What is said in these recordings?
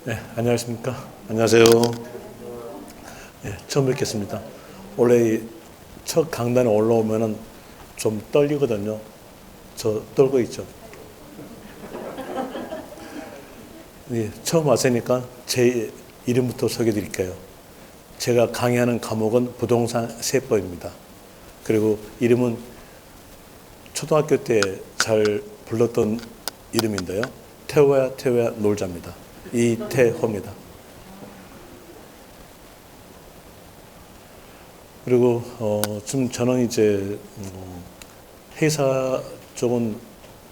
네, 안녕하십니까. 안녕하세요. 네, 처음 뵙겠습니다. 원래 첫 강단에 올라오면은 좀 떨리거든요. 저 떨고 있죠. 네, 처음 왔으니까 제 이름부터 소개해 드릴게요. 제가 강의하는 과목은 부동산 세법입니다. 그리고 이름은 초등학교 때 잘 불렀던 이름인데요. 태호야 놀자입니다. 이태호입니다. 그리고 지금 저는 이제 회사 쪽은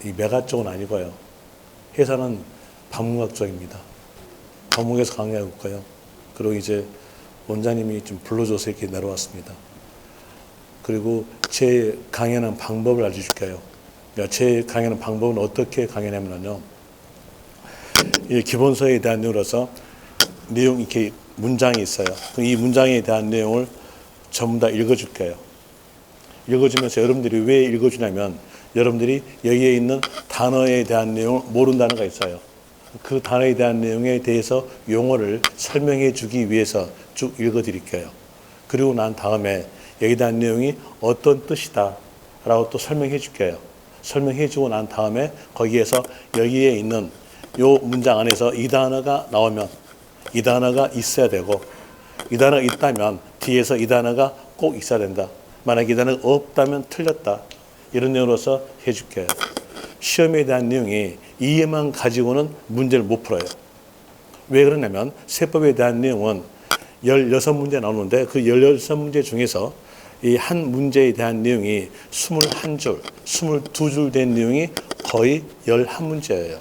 이 매가 쪽은 아니고요. 회사는 방문각 쪽입니다. 방문국에서 강의하고 있고요. 그리고 이제 원장님이 좀 불러줘서 이렇게 내려왔습니다. 그리고 제 강의하는 방법을 알려줄게요. 그러니까 제 강의하는 방법은 어떻게 강의하냐면요. 이 기본서에 대한 내용으로서 내용 이렇게 문장이 있어요. 이 문장에 대한 내용을 전부 다 읽어줄게요. 읽어주면서 여러분들이 왜 읽어주냐면 여러분들이 여기에 있는 단어에 대한 내용을 모르는 단어가 있어요. 그 단어에 대한 내용에 대해서 용어를 설명해 주기 위해서 쭉 읽어드릴게요. 그리고 난 다음에 여기에 대한 내용이 어떤 뜻이다 라고 또 설명해 줄게요. 설명해 주고 난 다음에 거기에서 여기에 있는 요 문장 안에서 이 단어가 나오면 이 단어가 있어야 되고 이 단어가 있다면 뒤에서 이 단어가 꼭 있어야 된다. 만약 이 단어가 없다면 틀렸다. 이런 내용으로서 해줄게요. 시험에 대한 내용이 이해만 가지고는 문제를 못 풀어요. 왜 그러냐면 세법에 대한 내용은 16문제 나오는데 그 16문제 중에서 이 한 문제에 대한 내용이 21줄, 22줄 된 내용이 거의 11문제예요.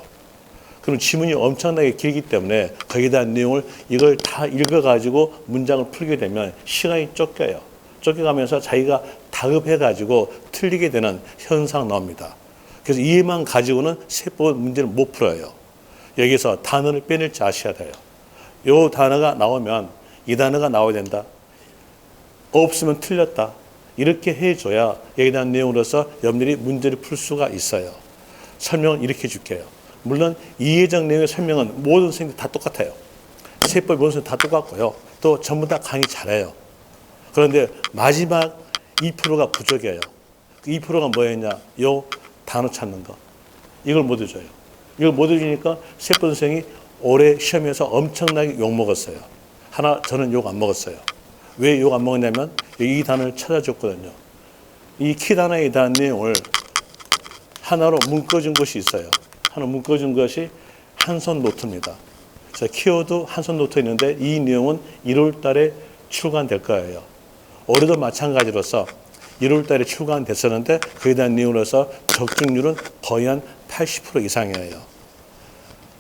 그럼 지문이 엄청나게 길기 때문에 거기에 대한 내용을 이걸 다 읽어가지고 문장을 풀게 되면 시간이 쫓겨요. 쫓겨가면서 자기가 다급해가지고 틀리게 되는 현상 나옵니다. 그래서 이해만 가지고는 세법 문제를 못 풀어요. 여기서 단어를 빼낼 줄 아셔야 돼요. 이 단어가 나오면 이 단어가 나와야 된다. 없으면 틀렸다. 이렇게 해줘야 여기에 대한 내용으로서 여러분들이 문제를 풀 수가 있어요. 설명을 이렇게 줄게요. 물론 이해적 내용의 설명은 모든 선생님들 다 똑같아요. 세법 모든 선생님 다 똑같고요. 또 전부 다 강의 잘해요. 그런데 마지막 2%가 부족해요. 그 2%가 뭐였냐? 요 단어 찾는 거. 이걸 못 해줘요. 이걸 못 해주니까 세법 선생이 올해 시험에서 엄청나게 욕먹었어요. 저는 욕 안 먹었어요. 왜 욕 안 먹었냐면 이 단어를 찾아줬거든요. 이 키 단어에 대한 내용을 하나로 묶어준 것이 있어요. 하나 묶어준 것이 한손 노트입니다. 키워드 한손 노트 있는데 이 내용은 1월 달에 출간될 거예요. 올해도 마찬가지로서 1월 달에 출간됐었는데 그에 대한 내용으로서 적중률은 거의 한 80% 이상이에요.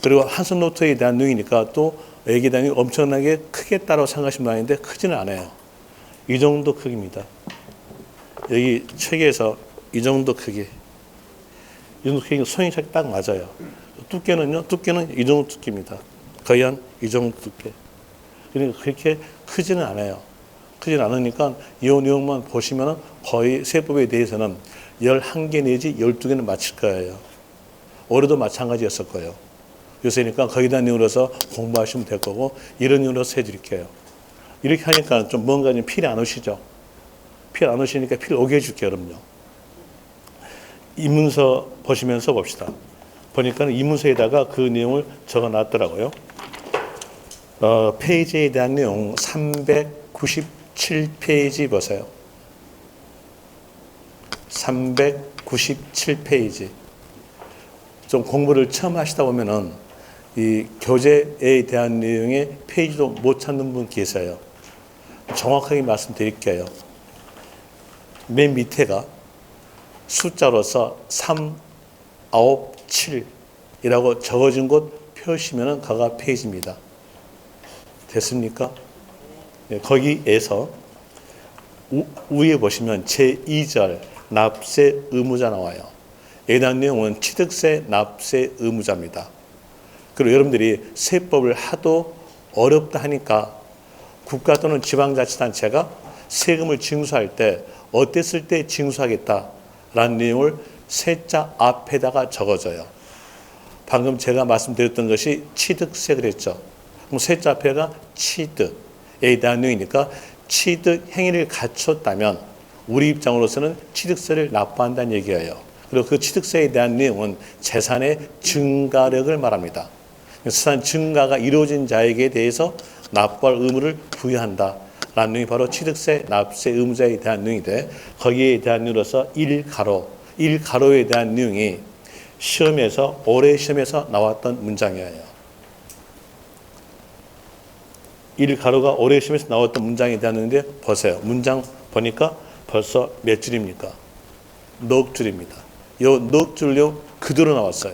그리고 한손 노트에 대한 내용이니까 또 여기에 대한 내용이 엄청나게 크겠다고 생각하시면 아닌데 크지는 않아요. 이 정도 크기입니다. 여기 책에서 이 정도 크기. 이 정도 크기가 손이 딱 맞아요. 두께는요? 두께는 이 정도 두께입니다. 거의 한 이 정도 두께. 그러니까 그렇게 크지는 않아요. 크지는 않으니까 이 내용만 보시면 거의 세법에 대해서는 11개 내지 12개는 맞힐 거예요. 올해도 마찬가지였을 거예요. 요새니까 거기에 대한 내용으로서 공부하시면 될 거고 이런 내용으로서 해드릴게요. 이렇게 하니까 좀 뭔가 좀 필이 안 오시죠? 필 안 오시니까 필 오게 해줄게요. 그럼요. 이 문서 보시면서 봅시다. 보니까 이 문서에다가 그 내용을 적어 놨더라고요. 페이지에 대한 내용 397페이지 보세요. 397페이지. 좀 공부를 처음 하시다 보면은 이 교재에 대한 내용의 페이지도 못 찾는 분 계세요. 정확하게 말씀드릴게요. 맨 밑에가 숫자로서 3, 9, 7이라고 적어진 곳 펴시면은 그가 페이지입니다. 됐습니까? 네, 거기에서 위에 보시면 제2절 납세 의무자 나와요. 여기에 대한 내용은 취득세 납세 의무자입니다. 그리고 여러분들이 세법을 하도 어렵다 하니까 국가 또는 지방자치단체가 세금을 징수할 때 어땠을 때 징수하겠다라는 내용을 세자 앞에다가 적어줘요. 방금 제가 말씀드렸던 것이 취득세 그랬죠. 그럼 셋째 앞에가 취득에 대한 내용이니까 취득 행위를 갖췄다면 우리 입장으로서는 취득세를 납부한다는 얘기예요. 그리고 그 취득세에 대한 내용은 재산의 증가력을 말합니다. 재산 증가가 이루어진 자에게 대해서 납부할 의무를 부여한다. 라는 내용이 바로 취득세 납세 의무자에 대한 내용인데 거기에 대한 내용으로서 1가로에 대한 내용이 시험에서 올해 시험에서 나왔던 문장이에요. 1가로가 올해 시험에서 나왔던 문장에 대한 내용인데 보세요. 문장 보니까 벌써 몇 줄입니까? 넉 줄입니다. 이 넉 줄로 그대로 나왔어요.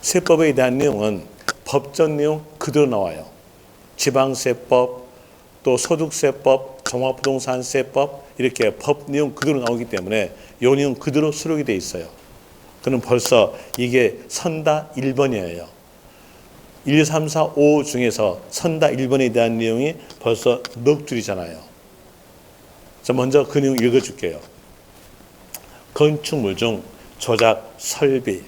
세법에 대한 내용은 법전 내용 그대로 나와요. 지방세법, 또 소득세법, 종합부동산세법 이렇게 법 내용 그대로 나오기 때문에 이 내용 그대로 수록이 돼 있어요. 그럼 벌써 이게 선다 1번이에요. 1, 3, 4, 5 중에서 선다 1번에 대한 내용이 벌써 넉 줄이잖아요. 자, 먼저 그 내용 읽어줄게요. 건축물 중 조작, 설비,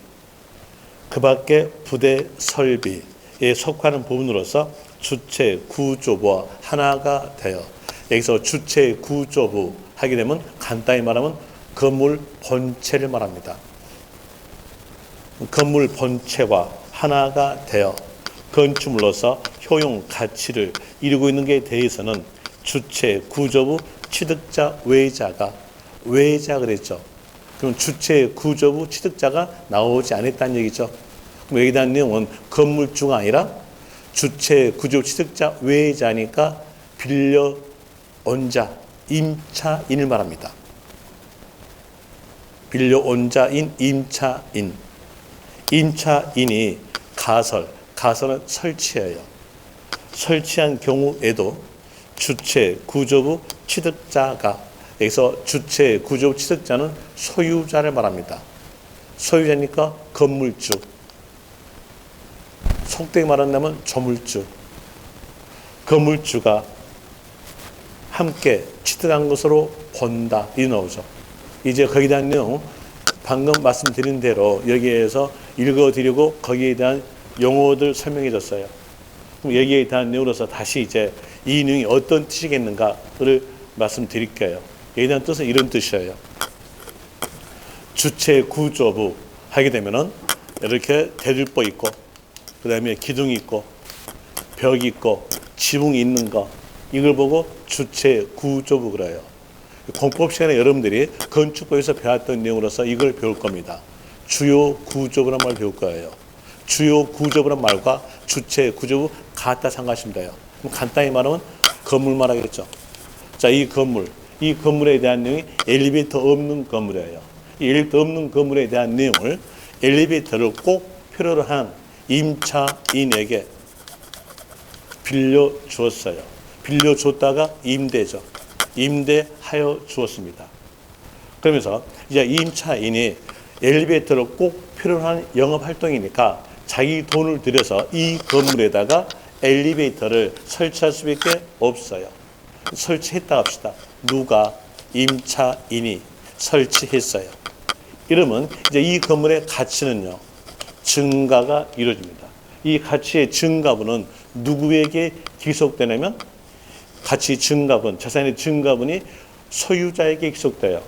그 밖에 부대 설비에 속하는 부분으로서 주체 구조부와 하나가 되어 여기서 주체 구조부 하게 되면 간단히 말하면 건물 본체를 말합니다. 건물 본체와 하나가 되어 건축물로서 효용 가치를 이루고 있는 것에 대해서는 주체 구조부 취득자 외자가 그랬죠. 그럼 주체 구조부 취득자가 나오지 않았다는 얘기죠. 그럼 여기에 대한 내용은 건물주가 아니라 주체 구조부 취득자 외자니까 빌려온 자 임차인을 말합니다. 빌려온 자인 임차인. 임차인이 가설은 설치예요. 설치한 경우에도 주체 구조부 취득자가 여기서 주체 구조부 취득자는 소유자를 말합니다. 소유자니까 건물주. 속되게 말한다면 조물주. 건물주가 함께 취득한 것으로 본다. 이 나오죠. 이제 거기에 대한 내용 방금 말씀드린 대로 여기에서 읽어드리고 거기에 대한 용어들 설명해 줬어요. 그럼 여기에 대한 내용으로서 다시 이제 이 내용이 어떤 뜻이겠는가를 말씀드릴게요. 여기에 대한 뜻은 이런 뜻이에요. 주체 구조부 하게 되면은 이렇게 대들보 있고 그 다음에 기둥이 있고 벽이 있고 지붕이 있는 거 이걸 보고 주체 구조부 그래요. 공법 시간에 여러분들이 건축법에서 배웠던 내용으로서 이걸 배울 겁니다. 주요 구조부란 말 배울 거예요. 주요 구조부란 말과 주체 구조부 같다 생각하시면 돼요. 그럼 간단히 말하면 건물 말하겠죠. 자, 이 건물에 대한 내용이 엘리베이터 없는 건물이에요. 이 엘리베이터 없는 건물에 대한 내용을 엘리베이터를 꼭 필요로 한 임차인에게 빌려주었어요. 빌려줬다가 임대죠. 임대하여 주었습니다. 그러면서 이제 임차인이 엘리베이터를 꼭 필요로 한 영업활동이니까 자기 돈을 들여서 이 건물에다가 엘리베이터를 설치할 수밖에 없어요. 설치했다 합시다. 누가? 임차인이 설치했어요. 이러면 이제 이 건물의 가치는요, 증가가 이루어집니다. 이 가치의 증가분은 누구에게 기속되냐면 가치 증가분, 재산의 증가분이 소유자에게 기속돼요.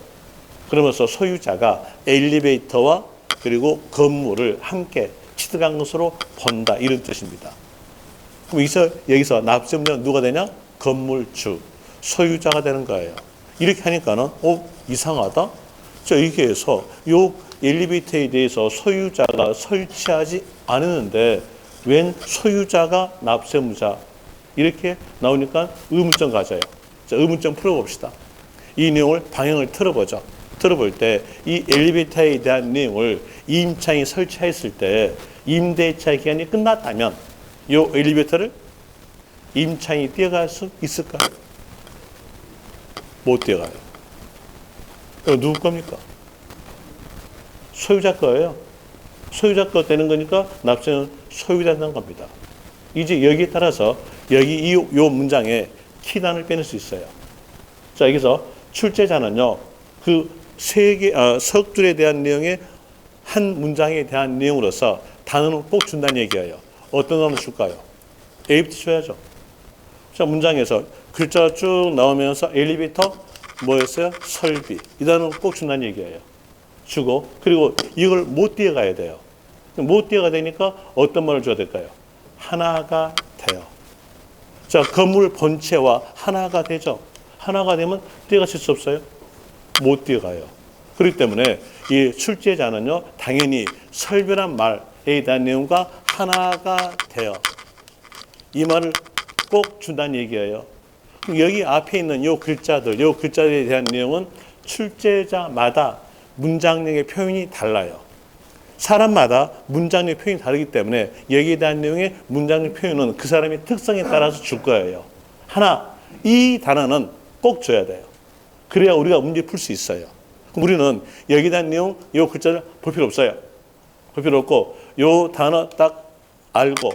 그러면서 소유자가 엘리베이터와 그리고 건물을 함께 취득한 것으로 본다. 이런 뜻입니다. 그럼 여기서 납세자는 누가 되냐? 건물주, 소유자가 되는 거예요. 이렇게 하니까는 이상하다. 자, 여기에서 요 엘리베이터에 대해서 소유자가 설치하지 않았는데 웬 소유자가 납세무자 이렇게 나오니까 의문점 가져요. 자, 의문점 풀어봅시다. 이 내용을 방향을 틀어보죠. 틀어볼 때 이 엘리베이터에 대한 내용을 임차인이 설치했을 때 임대차 기간이 끝났다면 이 엘리베이터를 임차인이 뛰어갈 수 있을까요? 못 뛰어가요. 그럼 누구 겁니까? 소유자 거예요. 소유자 거 되는 거니까 납세는 소유자 되는 겁니다. 이제 여기에 따라서 여기 요 문장에 키단을 빼낼 수 있어요. 자, 여기서 출제자는요, 그 석 줄에 대한 내용의 한 문장에 대한 내용으로서 단어는 꼭 준다는 얘기예요. 어떤 단어 줄까요? A부터 줘야죠. 자, 문장에서 글자가 쭉 나오면서 엘리베이터 뭐였어요? 설비. 이 단어는 꼭 준다는 얘기예요. 주고 그리고 이걸 못 뛰어가야 돼요. 못 뛰어가야 되니까 어떤 말을 줘야 될까요? 하나가 돼요. 자, 건물 본체와 하나가 되죠. 하나가 되면 뛰어가실 수 없어요? 못 뛰어가요. 그렇기 때문에 이 출제자는요, 당연히 설비란 말에 대한 내용과 하나가 돼요. 이 말을 꼭 준다는 얘기예요. 여기 앞에 있는 요 글자들에 대한 내용은 출제자마다 문장력의 표현이 달라요. 사람마다 문장력 표현이 다르기 때문에 여기에 대한 내용의 문장력 표현은 그 사람의 특성에 따라서 줄 거예요. 하나, 이 단어는 꼭 줘야 돼요. 그래야 우리가 문제 풀 수 있어요. 그럼 우리는 여기에 대한 내용, 요 글자를 볼 필요 없어요. 볼 필요 없고 요 단어 딱 알고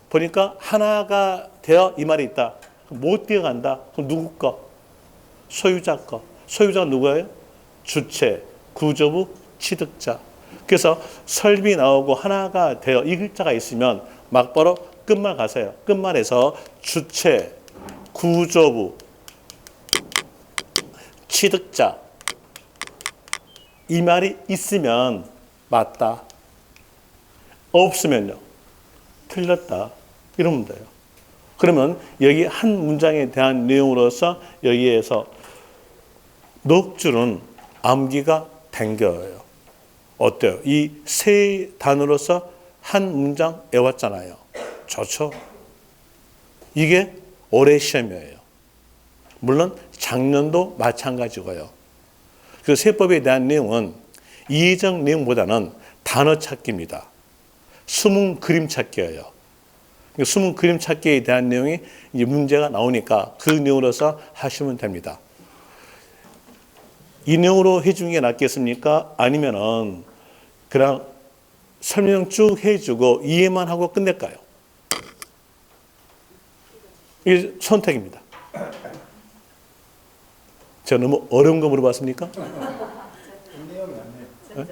보니까 하나가 되어 이 말이 있다. 못 뛰어간다. 그럼 누구 거? 소유자 거. 소유자가 누구예요? 주체, 구조부, 취득자. 그래서 설비 나오고 하나가 되어 이 글자가 있으면 막바로 끝말 가세요. 끝말에서 주체, 구조부, 취득자 이 말이 있으면 맞다. 없으면요. 틀렸다. 이러면 돼요. 그러면 여기 한 문장에 대한 내용으로서 여기에서 넉 줄은 암기가 댕겨요. 어때요? 이 세 단어로서 한 문장 외웠잖아요. 좋죠? 이게 올해 시험이에요. 물론 작년도 마찬가지고요. 그 세법에 대한 내용은 이해적 내용보다는 단어 찾기입니다. 숨은 그림 찾기예요. 숨은 그림 찾기에 대한 내용이 이제 문제가 나오니까 그 내용으로서 하시면 됩니다. 이 내용으로 해주는 게 낫겠습니까? 아니면은 그냥 설명 쭉 해주고 이해만 하고 끝낼까요? 이게 선택입니다. 제가 너무 어려운 거 물어봤습니까? 네?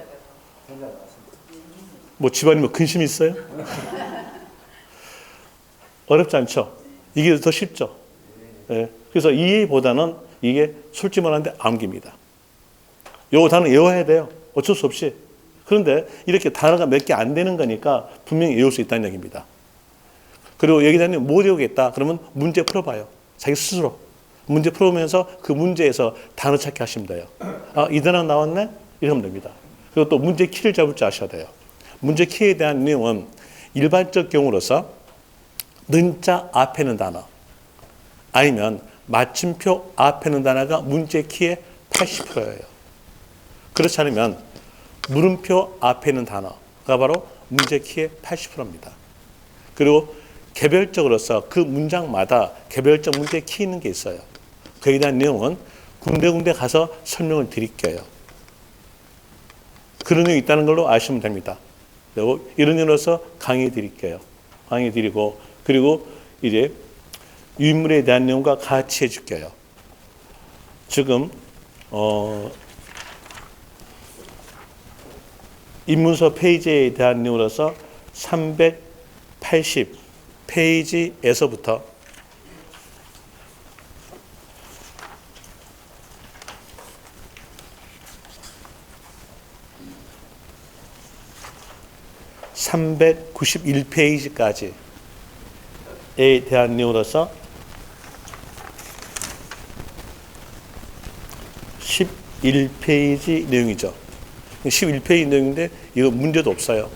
뭐 집안이 뭐 근심이 있어요? 어렵지 않죠? 이게 더 쉽죠? 네. 그래서 이해보다는 이게 솔직히 말하는데 암기입니다. 요 단어 외워야 돼요. 어쩔 수 없이. 그런데 이렇게 단어가 몇 개 안 되는 거니까 분명히 외울 수 있다는 얘기입니다. 그리고 여기다는 못 외우겠다. 그러면 문제 풀어봐요. 자기 스스로. 문제 풀어보면서 그 문제에서 단어 찾기 하시면 돼요. 아, 이 단어 나왔네? 이러면 됩니다. 그리고 또 문제 키를 잡을 줄 아셔야 돼요. 문제 키에 대한 내용은 일반적 경우로서 는자 앞에 있는 단어 아니면 마침표 앞에 있는 단어가 문제 키의 80%예요. 그렇지 않으면 물음표 앞에 있는 단어가 바로 문제 키의 80%입니다. 그리고 개별적으로서 그 문장마다 개별적 문제 키 있는 게 있어요. 그에 대한 내용은 군데군데 가서 설명을 드릴게요. 그런 내용이 있다는 걸로 아시면 됩니다. 그리고 이런 의미로서 강의 드릴게요. 강의 드리고 그리고 이제 유인물에 대한 내용과 같이 해줄게요. 지금 입문서 페이지에 대한 내용으로서 380 페이지에서부터 (391페이지까지에) 대한 내용으로서 11페이지 내용이죠. 11페이지 내용인데 이거 문제도 없어요.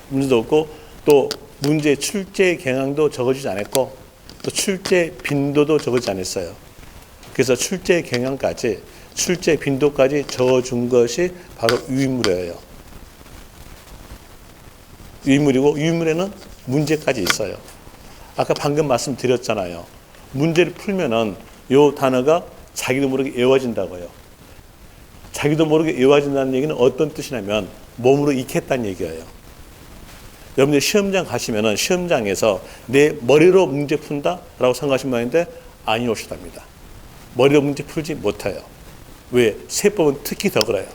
문제도 없고 또 문제 출제 경향도 적어주지 않았고 또 출제 빈도도 적어주지 않았어요. 그래서 출제 경향까지 출제 빈도까지 적어준 것이 바로 유인물이에요. 유인물이고 유인물에는 문제까지 있어요. 아까 방금 말씀드렸잖아요. 문제를 풀면은 요 단어가 자기도 모르게 외워진다고요. 자기도 모르게 외워진다는 얘기는 어떤 뜻이냐면 몸으로 익혔다는 얘기예요. 여러분들 시험장 가시면은 시험장에서 내 머리로 문제 푼다라고 생각하시는 분인데 아니오시답니다. 머리로 문제 풀지 못해요. 왜? 세법은 특히 더 그래요.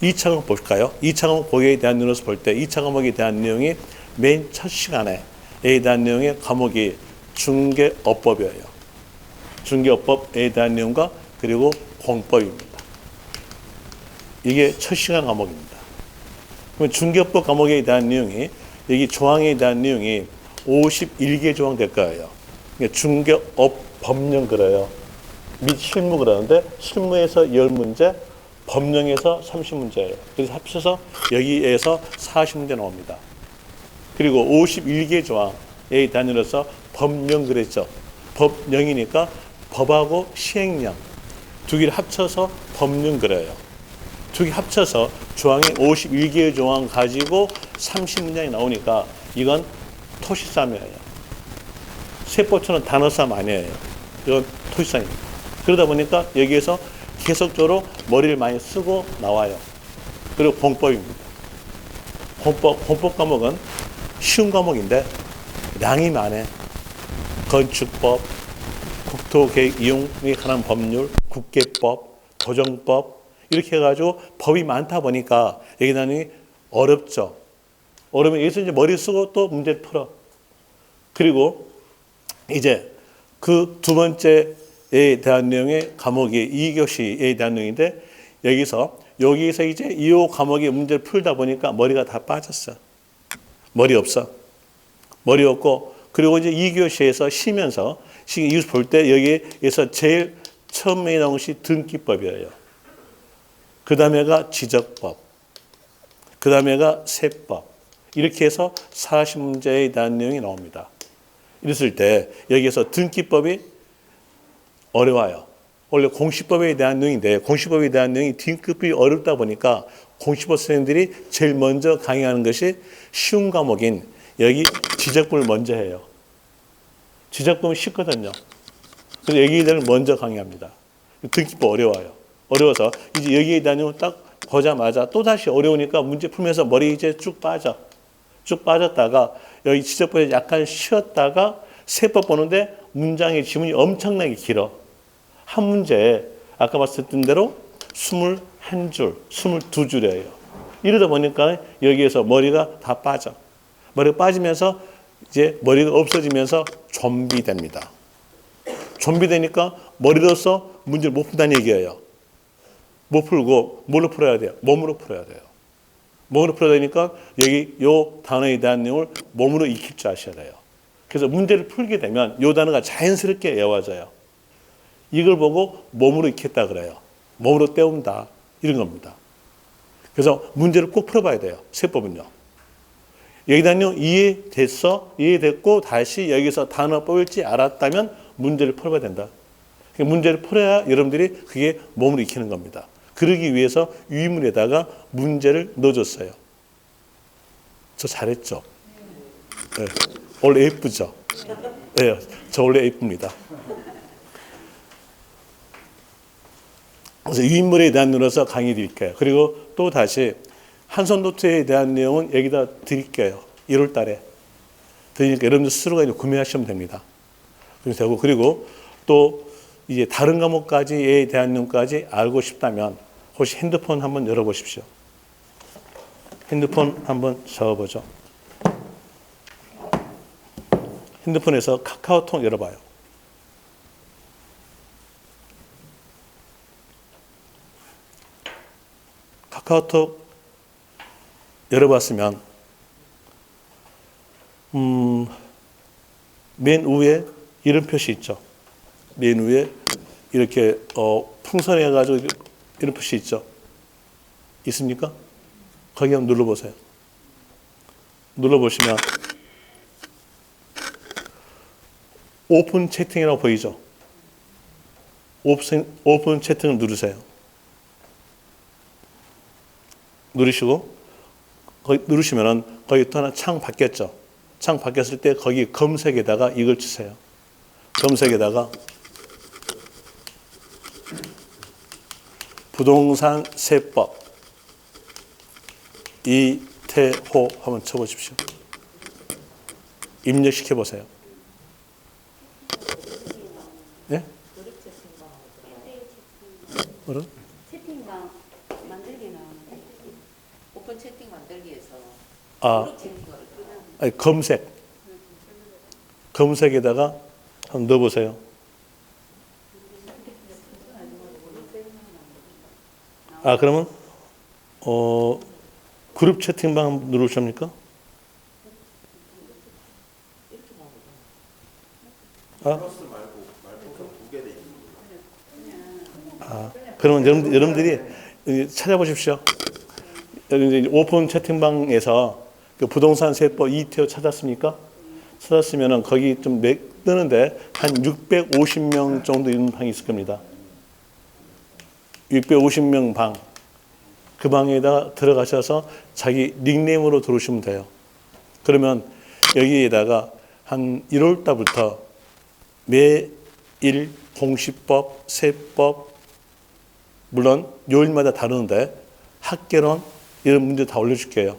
2차 과목 볼까요? 2차 과목 보기에 대한 내용을 볼 때 2차 과목에 대한 내용이 맨 첫 시간에 대한 내용의 과목이 중개업법이에요. 중개업법에 대한 내용과 그리고 공법입니다. 이게 첫 시간 과목입니다. 그럼 중개업법 과목에 대한 내용이 여기 조항에 대한 내용이 51개 조항 될 거예요. 중개업 법령 그래요. 및 실무 그러는데 실무에서 10문제, 법령에서 30문제예요. 그래서 합쳐서 여기에서 40문제 나옵니다. 그리고 51개 조항에 단위로서 법령 그랬죠. 법령이니까 법하고 시행령 두 개를 합쳐서 법령 그래요. 두 개 합쳐서 조항이 51개의 조항 가지고 30문장이 나오니까 이건 토시싸움이에요. 세법처럼 단어싸움 아니에요. 이건 토시싸움입니다. 그러다 보니까 여기에서 계속적으로 머리를 많이 쓰고 나와요. 그리고 공법입니다. 공법 과목은 쉬운 과목인데 양이 많아. 건축법, 국토계획 이용에 관한 법률, 국계법, 도정법 이렇게 해가지고 법이 많다 보니까 여기 나누기 어렵죠. 어려우면 여기서 이제 머리 쓰고 또 문제를 풀어. 그리고 이제 그 두 번째에 대한 내용의 과목이 2교시에 대한 내용인데 여기서 이제 이 과목의 문제를 풀다 보니까 머리가 다 빠졌어. 머리 없어. 머리 없고 그리고 이제 2교시에서 쉬면서 이거 볼 때 여기에서 제일 처음에 나온 것이 등기법이에요. 그 다음에가 지적법, 그 다음에가 세법 이렇게 해서 40문제에 대한 내용이 나옵니다. 이랬을 때 여기에서 등기법이 어려워요. 원래 공시법에 대한 내용인데 공시법에 대한 내용이 등기법이 어렵다 보니까 공시법 선생님들이 제일 먼저 강의하는 것이 쉬운 과목인 여기 지적법을 먼저 해요. 지적법은 쉽거든요. 그래서 여기를 먼저 강의합니다. 등기법 어려워요. 어려워서 이제 여기에 대한 내용을 딱 보자마자 또다시 어려우니까 문제 풀면서 머리 이제 쭉 빠져. 쭉 빠졌다가 여기 지적법에 약간 쉬었다가 세법 보는데 문장의 지문이 엄청나게 길어. 한 문제에 아까 말씀드린 대로 21줄, 22줄이에요. 이러다 보니까 여기에서 머리가 다 빠져. 머리가 빠지면서 이제 머리가 없어지면서 좀비됩니다. 좀비되니까 머리로서 문제를 못 푼다는 얘기예요. 못 풀고 뭘로 풀어야 돼요? 몸으로 풀어야 돼요. 몸으로 풀어야 되니까 여기 요 단어에 대한 내용을 몸으로 익힐 줄 아셔야 돼요. 그래서 문제를 풀게 되면 요 단어가 자연스럽게 외워져요. 이걸 보고 몸으로 익혔다 그래요. 몸으로 때운다. 이런 겁니다. 그래서 문제를 꼭 풀어봐야 돼요. 세법은요. 여기 대한 내용 이해됐어? 이해됐고 다시 여기서 단어 뽑을지 알았다면 문제를 풀어봐야 된다. 문제를 풀어야 여러분들이 그게 몸으로 익히는 겁니다. 그러기 위해서 유인물에다가 문제를 넣어줬어요. 저 잘했죠? 네. 원래 예쁘죠? 네, 저 원래 예쁩니다. 그래서 유인물에 대한 눌러서 강의 드릴게요. 그리고 또 다시 한손 노트에 대한 내용은 여기다 드릴게요. 1월 달에. 그러니까 여러분들 스스로가 이제 구매하시면 됩니다. 그리고 또 이제 다른 과목까지에 대한 내용까지 알고 싶다면 혹시 핸드폰 한번 열어보십시오. 핸드폰 한번 적어보죠. 핸드폰에서 카카오톡 열어봐요. 카카오톡 열어봤으면 맨 위에 이름 표시 있죠. 맨 위에 이렇게 풍선해가지고 이런 표시 있죠. 있습니까? 거기 한번 눌러보세요. 눌러보시면 오픈 채팅이라고 보이죠. 오픈 채팅을 누르세요. 누르시고 거기 누르시면은 거기 또 하나 창 바뀌었죠. 창 바뀌었을 때 거기 검색에다가 이걸 치세요. 검색에다가 부동산 세법 이태호 한번 쳐보십시오. 입력시켜 보세요. 네? 뭐라? 채팅방 만들기 나오는데 오픈 채팅 만들기에서 아니, 검색. 검은색에다가 한번 넣어보세요. 그러면 그룹 채팅방 누르십니까? 그러면 여러분들이 찾아보십시오. 여기 이제 오픈 채팅방에서 그 부동산 세법 이태호 찾았습니까? 찾았으면은 거기 좀 뜨는데 한 650명 정도 있는 방이 있을 겁니다. 650명 방. 그 방에다가 들어가셔서 자기 닉네임으로 들어오시면 돼요. 그러면 여기에다가 한 1월 달부터 매일 공시법, 세법, 물론 요일마다 다르는데 학개론 이런 문제 다 올려줄게요.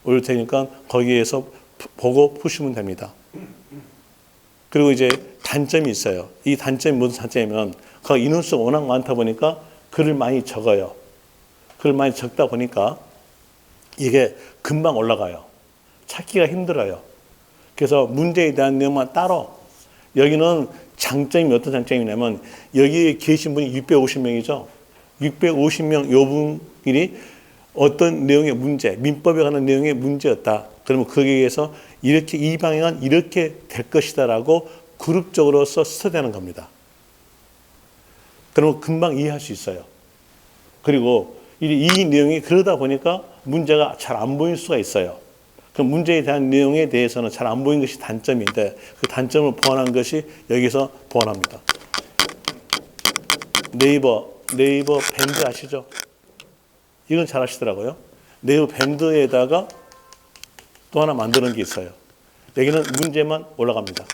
올릴 테니까 거기에서 보고 푸시면 됩니다. 그리고 이제 단점이 있어요. 이 단점이 무슨 단점이면 그 인원수가 워낙 많다 보니까 글을 많이 적어요. 글을 많이 적다 보니까 이게 금방 올라가요. 찾기가 힘들어요. 그래서 문제에 대한 내용만 따로 여기는 장점이 어떤 장점이냐면 여기에 계신 분이 650명이죠. 650명 요 분이 어떤 내용의 문제, 민법에 관한 내용의 문제였다. 그러면 거기에 의해서 이렇게 이 방향은 이렇게 될 것이다라고 그룹적으로서 스터디하는 겁니다. 그러면 금방 이해할 수 있어요. 그리고 이 내용이 그러다 보니까 문제가 잘 안 보일 수가 있어요. 그 문제에 대한 내용에 대해서는 잘 안 보이는 것이 단점인데 그 단점을 보완한 것이 여기서 보완합니다. 네이버 밴드 아시죠? 이건 잘 아시더라고요. 네이버 밴드에다가 또 하나 만드는 게 있어요. 여기는 문제만 올라갑니다.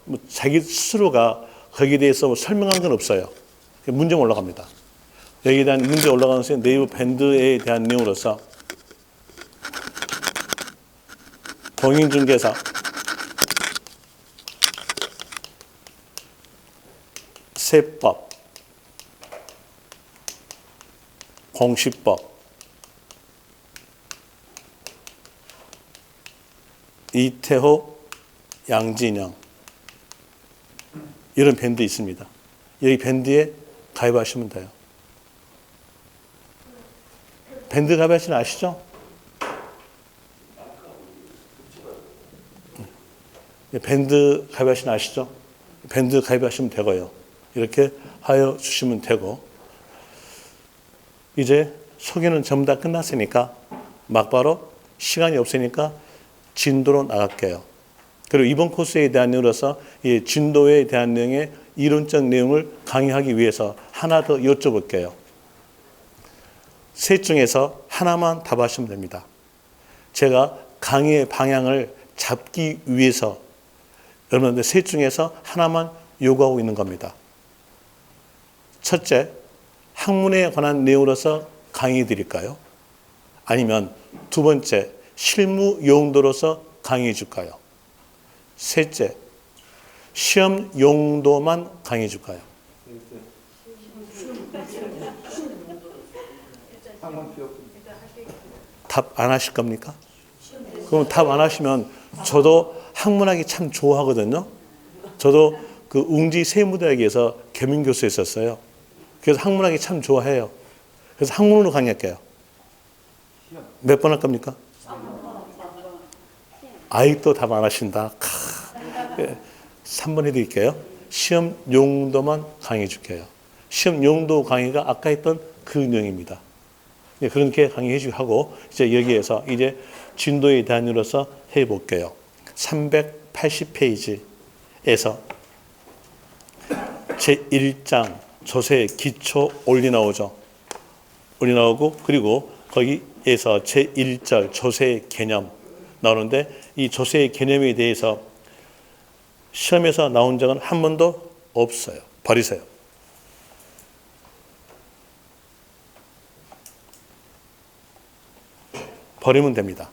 뭐 자기 스스로가 거기에 대해서 뭐 설명한 건 없어요. 문제만 올라갑니다. 여기에 대한 문제 올라가는 것은 네이버 밴드에 대한 내용으로서 공인중개사 세법 공시법 이태호 양진영 이런 밴드 있습니다. 여기 밴드에 가입하시면 돼요. 밴드 가입하시는 아시죠? 밴드 가입하시는 아시죠? 밴드 가입하시면 되고요. 이렇게 하여 주시면 되고 이제 소개는 전부 다 끝났으니까 막바로 시간이 없으니까 진도로 나갈게요. 그리고 이번 코스에 대한 내용으로서 이 진도에 대한 내용의 이론적 내용을 강의하기 위해서 하나 더 여쭤볼게요. 셋 중에서 하나만 답하시면 됩니다. 제가 강의의 방향을 잡기 위해서 여러분들 셋 중에서 하나만 요구하고 있는 겁니다. 첫째, 학문에 관한 내용으로서 강의 드릴까요? 아니면 두 번째, 실무 용도로서 강의해 줄까요? 셋째, 시험 용도만 강의해 줄까요? 답 안 하실 겁니까? 그럼 답 안 하시면 저도 학문하기 참 좋아하거든요. 저도 그 웅지 세무대학에서 겸임교수 했었어요. 그래서 학문하기 참 좋아해요. 그래서 학문으로 강의할게요. 몇 번 할 겁니까? 아직도 답 안 하신다. 3번 해드릴게요. 시험 용도만 강의해 줄게요. 시험 용도 강의가 아까 했던 그 내용입니다. 그렇게 강의해 주고 하고 이제 여기에서 이제 진도에 대한 이로서 해볼게요. 380페이지에서 제1장 조세 기초 원리 나오죠. 원리 나오고 그리고 거기에서 제1절 조세 개념 나오는데 이 조세 개념에 대해서 시험에서 나온 적은 한 번도 없어요. 버리세요. 버리면 됩니다.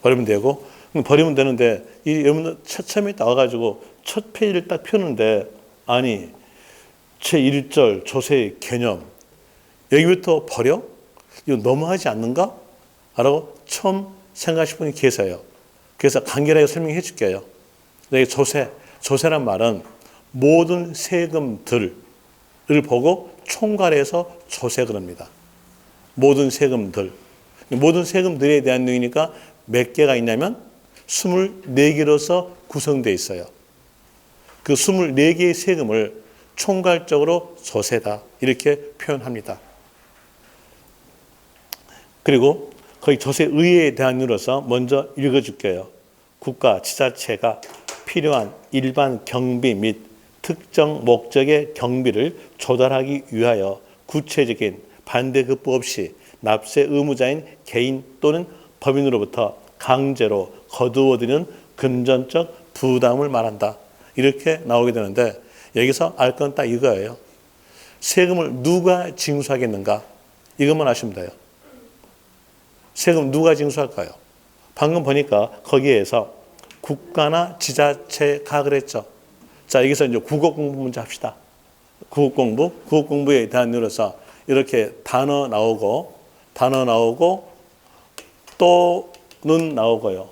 버리면 되고 버리면 되는데 이 여러분들 처음에 나와가지고 첫 페이지를 딱 펴는데 아니 제1절 조세 개념 여기부터 버려? 이거 너무하지 않는가? 라고 처음 생각하실 분이 계세요. 그래서 간결하게 설명해 줄게요. 조세란 말은 모든 세금들을 보고 총괄해서 조세 그럽니다. 모든 세금들. 모든 세금들에 대한 내용이니까 몇 개가 있냐면 24개로서 구성되어 있어요. 그 24개의 세금을 총괄적으로 조세다 이렇게 표현합니다. 그리고 거기 조세의회에 대한 이유로서 먼저 읽어줄게요. 국가, 지자체가 필요한 일반 경비 및 특정 목적의 경비를 조달하기 위하여 구체적인 반대급부 없이 납세 의무자인 개인 또는 법인으로부터 강제로 거두어들이는 금전적 부담을 말한다. 이렇게 나오게 되는데 여기서 알 건 딱 이거예요. 세금을 누가 징수하겠는가? 이것만 아시면 돼요. 세금 누가 징수할까요? 방금 보니까 거기에서 국가나 지자체가 그랬죠. 자, 여기서 이제 국어 공부 문제 합시다. 국어 공부에 대한 이유로서 이렇게 단어 나오고 또는 나오고요.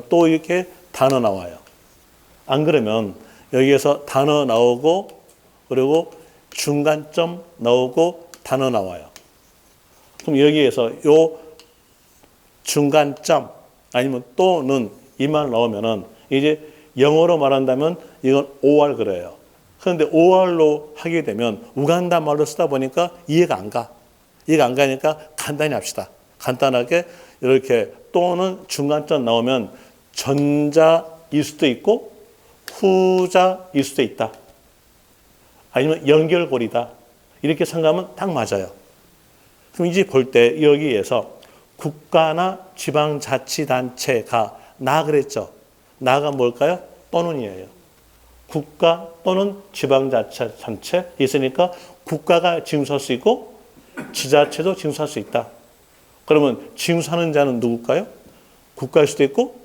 또 이렇게 단어 나와요. 안 그러면 여기에서 단어 나오고 그리고 중간점 나오고 단어 나와요. 그럼 여기에서 요 중간점 아니면 또는 이 말 나오면은 이제 영어로 말한다면 이건 OR 그래요. 그런데 OR로 하게 되면 우간다 말로 쓰다 보니까 이해가 안 가. 이해가 안 가니까 간단히 합시다. 간단하게 이렇게 또는 중간점 나오면 전자일 수도 있고 후자일 수도 있다. 아니면 연결고리다. 이렇게 생각하면 딱 맞아요. 그럼 이제 볼 때 여기에서 국가나 지방자치단체가 나 그랬죠. 나가 뭘까요? 또는이에요. 국가 또는 지방자치단체 있으니까 국가가 징수할 수 있고 지자체도 징수할 수 있다. 그러면 징수하는 자는 누굴까요? 국가일 수도 있고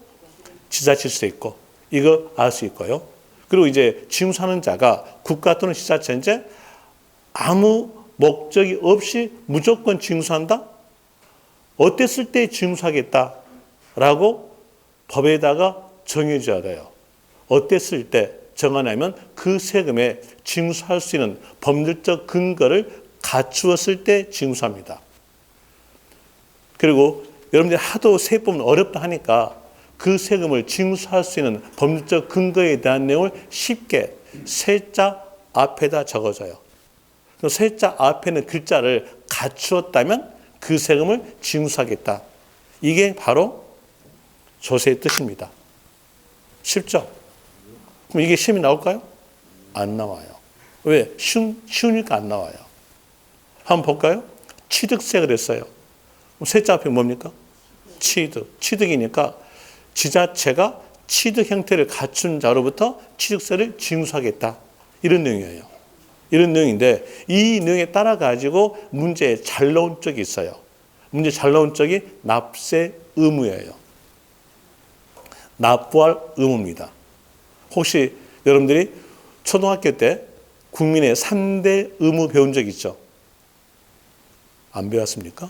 지자체일 수도 있고 이거 알 수 있고요. 그리고 이제 징수하는 자가 국가 또는 지자체인데 아무 목적이 없이 무조건 징수한다? 어땠을 때 징수하겠다라고 법에다가 정해줘야 돼요. 어땠을 때 정하냐면 그 세금에 징수할 수 있는 법률적 근거를 갖추었을 때 징수합니다. 그리고 여러분들이 하도 세법은 어렵다 하니까 그 세금을 징수할 수 있는 법률적 근거에 대한 내용을 쉽게 세자 앞에다 적어줘요. 세자 앞에는 글자를 갖추었다면 그 세금을 징수하겠다. 이게 바로 조세의 뜻입니다. 쉽죠? 그럼 이게 시험이 나올까요? 안 나와요. 왜? 쉬우니까 안 나와요. 한번 볼까요? 취득세 그랬어요. 그럼 세자 앞에 뭡니까? 취득. 취득이니까 지자체가 취득 형태를 갖춘 자로부터 취득세를 징수하겠다. 이런 내용이에요. 이런 내용인데 이 내용에 따라 가지고 문제에 잘 나온 쪽이 있어요. 문제 잘 나온 쪽이 납세 의무예요. 납부할 의무입니다. 혹시 여러분들이 초등학교 때 국민의 3대 의무 배운 적 있죠? 안 배웠습니까?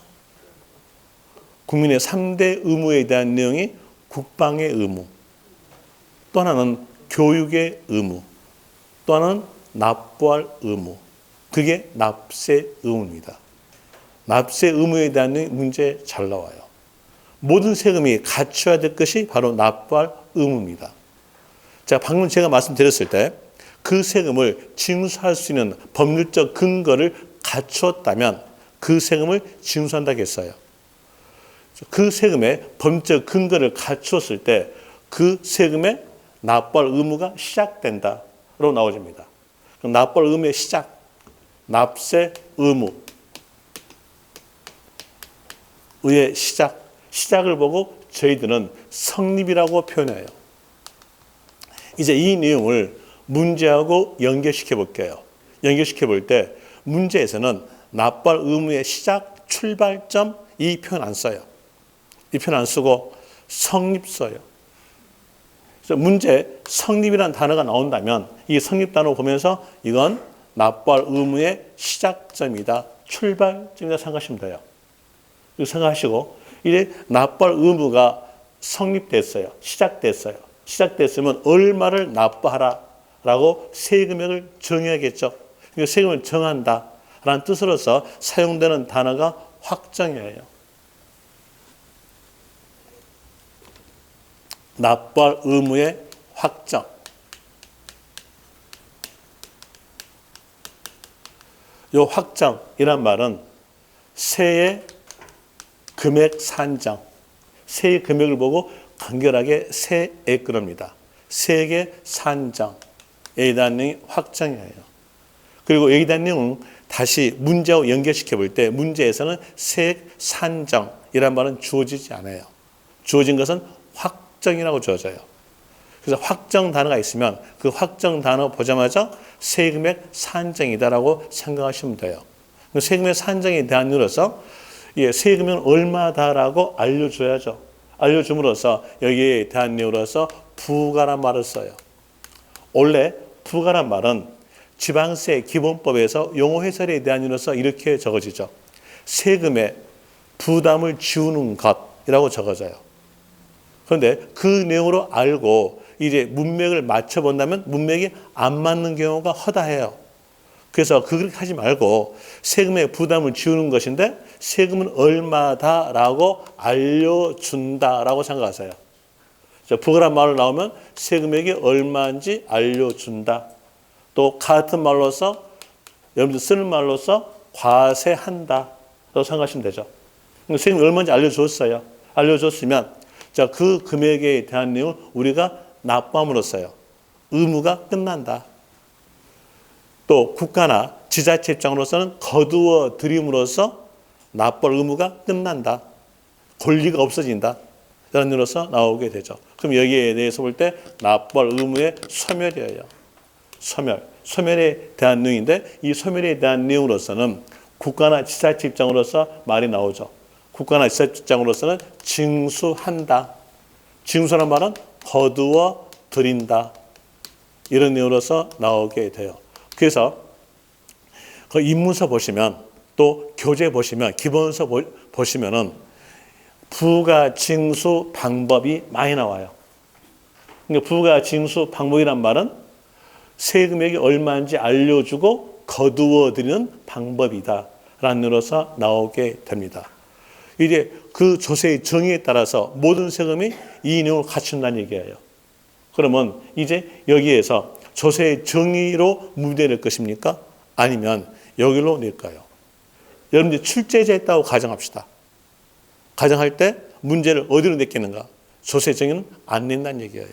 국민의 3대 의무에 대한 내용이 국방의 의무, 또 하나는 교육의 의무, 또 하나는 납부할 의무. 그게 납세 의무입니다. 납세 의무에 대한 문제 잘 나와요. 모든 세금이 갖춰야 될 것이 바로 납부할 의무입니다. 자, 방금 제가 말씀드렸을 때 그 세금을 징수할 수 있는 법률적 근거를 갖추었다면 그 세금을 징수한다고 했어요. 그 세금의 법률적 근거를 갖추었을 때 그 세금의 납부할 의무가 시작된다로 나와집니다. 그럼 납부할 의무의 시작, 납세 의무. 의의 시작을 보고 저희들은 성립이라고 표현해요. 이제 이 내용을 문제하고 연결시켜 볼게요. 연결시켜 볼 때 문제에서는 납부할 의무의 시작, 출발점 이 표현 안 써요. 이 표현 안 쓰고 성립 써요. 그래서 문제 성립이라는 단어가 나온다면 이 성립 단어 보면서 이건 납부할 의무의 시작점이다, 출발점이다 생각하시면 돼요. 이렇게 생각하시고 이제 납부할 의무가 성립됐어요. 시작됐어요. 시작됐으면 얼마를 납부하라라고 세금액을 정해야겠죠. 그러니까 세금을 정한다라는 뜻으로서 사용되는 단어가 확정이에요. 납부할 의무의 확정. 이 확정이란 말은 세의 금액 산정, 세의 금액을 보고 간결하게 세액 그럽니다. 세액의 산정에 대한 내용이 확정이에요. 그리고 여기에 대한 내용은 다시 문제하고 연결시켜 볼 때 문제에서는 세액 산정이란 말은 주어지지 않아요. 주어진 것은 확정이라고 주어져요. 그래서 확정 단어가 있으면 그 확정 단어 보자마자 세금액 산정이다라고 생각하시면 돼요. 세금의 산정에 대한 이유로서 세금은 얼마다라고 알려줘야죠. 알려줌으로써 여기에 대한 이유로서 부가란 말을 써요. 원래 부가란 말은 지방세 기본법에서 용어 해설에 대한 이유로서 이렇게 적어지죠. 세금의 부담을 지우는 것이라고 적어져요. 그런데 그 내용으로 알고 이제 문맥을 맞춰본다면 문맥이 안 맞는 경우가 허다해요. 그래서 그렇게 하지 말고 세금의 부담을 지우는 것인데 세금은 얼마다라고 알려준다라고 생각하세요. 부가란 말로 나오면 세금액이 얼마인지 알려준다. 또 같은 말로서 여러분들 쓰는 말로서 과세한다. 라고 생각하시면 되죠. 세금이 얼마인지 알려줬어요. 알려줬으면 자, 그 금액에 대한 내용을 우리가 납부함으로써요. 의무가 끝난다. 또 국가나 지자체 입장으로서는 거두어 드림으로써 납부할 의무가 끝난다. 권리가 없어진다. 이런 의미로서 나오게 되죠. 그럼 여기에 대해서 볼 때 납부할 의무의 소멸이에요. 소멸에 대한 내용인데 이 소멸에 대한 내용으로서는 국가나 지자체 입장으로서 말이 나오죠. 국가나 지자체 입장으로서는 징수한다. 징수라는 말은 거두어 드린다. 이런 내용으로서 나오게 돼요. 그래서 그 입문서 보시면 또 교재 보시면 기본서 보시면은 부가 징수 방법이 많이 나와요. 그러니까 부가 징수 방법이란 말은 세금액이 얼마인지 알려주고 거두어 드리는 방법이다. 라는 의미로서 나오게 됩니다. 이제 그 조세의 정의에 따라서 모든 세금이 이 내용을 갖춘다는 얘기예요. 그러면 이제 여기에서 조세의 정의로 문제를 낼 것입니까? 아니면 여기로 낼까요? 여러분들 출제자했다고 가정합시다. 가정할 때 문제를 어디로 냈겠는가? 조세 정의는 안 낸다는 얘기예요.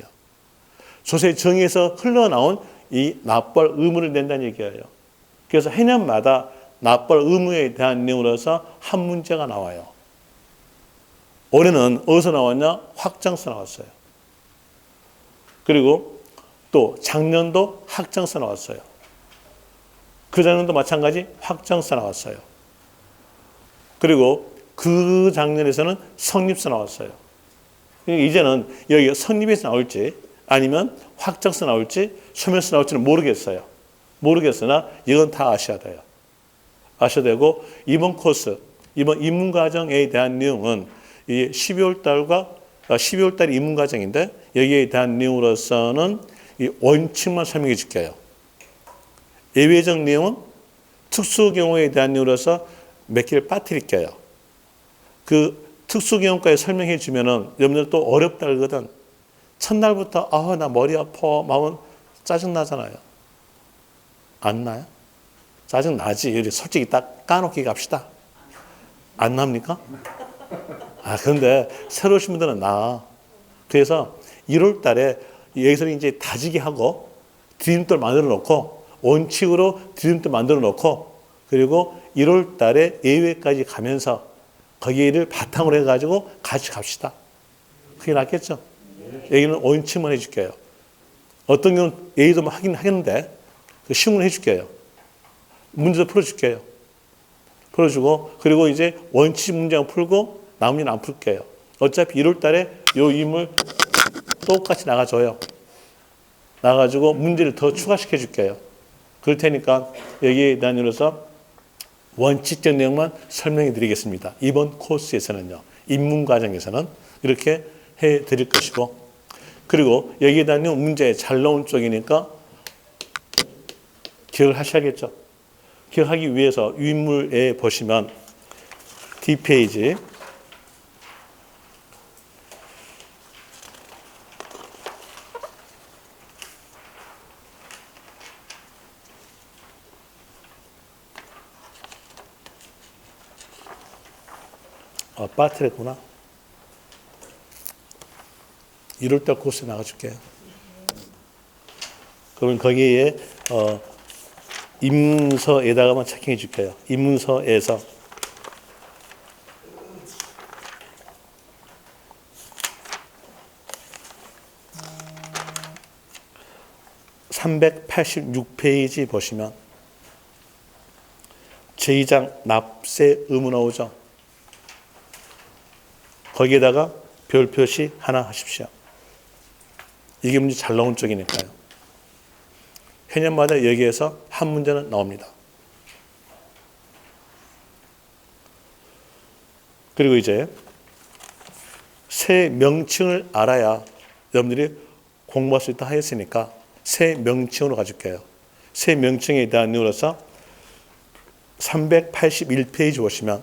조세 정의에서 흘러나온 이 납부할 의무를 낸다는 얘기예요. 그래서 해년마다 납부할 의무에 대한 내용으로서 한 문제가 나와요. 올해는 어디서 나왔냐? 확정서 나왔어요. 그리고 또 작년도 확정서 나왔어요. 그 작년도 마찬가지 확정서 나왔어요. 그리고 그 작년에서는 성립서 나왔어요. 이제는 여기 성립에서 나올지 아니면 확정서 나올지 소멸서 나올지는 모르겠어요. 모르겠으나 이건 다 아셔야 돼요. 아셔야 되고 이번 코스, 이번 입문과정에 대한 내용은 이 12월 달 입문과정인데 여기에 대한 내용으로서는 이 원칙만 설명해 줄게요. 예외적 내용은 특수 경우에 대한 내용으로서 몇 개를 빠뜨릴게요. 그 특수 경우까지 설명해 주면은 여러분들 또 어렵다 그러거든. 첫날부터 나 머리 아파 마음은 짜증 나잖아요. 안 나요? 짜증 나지. 솔직히 딱 까놓기 갑시다. 안 납니까? 그런데 새로 오신 분들은 나. 그래서 1월 달에 여기서 이제 다지기 하고 디딤돌 만들어 놓고 원칙으로 디딤돌 만들어 놓고 그리고 1월 달에 예외까지 가면서 거기를 바탕으로 해가지고 같이 갑시다. 그게 낫겠죠? 여기는 원칙만 해줄게요. 어떤 경우는 예의도 하긴 하겠는데 시험을 해줄게요. 문제도 풀어줄게요. 풀어주고 그리고 이제 원칙 문제만 풀고 나머지는 안 풀게요. 어차피 1월 달에 요 인물 똑같이 나가줘요. 나가지고 문제를 더 추가시켜 줄게요. 그럴 테니까 여기에 대한 이유로서 원칙적 내용만 설명해 드리겠습니다. 이번 코스에서는요. 입문 과정에서는 이렇게 해 드릴 것이고 그리고 여기에다 있는 문제 잘 나온 쪽이니까 기억을 하셔야겠죠. 기억하기 위해서 유인물에 보시면 D페이지 빠트렸구나. 이럴 때 코스 나가줄게요. 그러면 거기에 임문서에다가만 체킹해 줄게요. 임문서에서 (386페이지) 보시면 제2장 납세 의무 나오죠. 거기에다가 별 표시 하나 하십시오. 이게 문제 잘 나온 쪽이니까요. 해년마다 여기에서 한 문제는 나옵니다. 그리고 이제 새 명칭을 알아야 여러분들이 공부할 수 있다 하였으니까 새 명칭으로 가줄게요. 새 명칭에 대한 이유로서 381페이지 보시면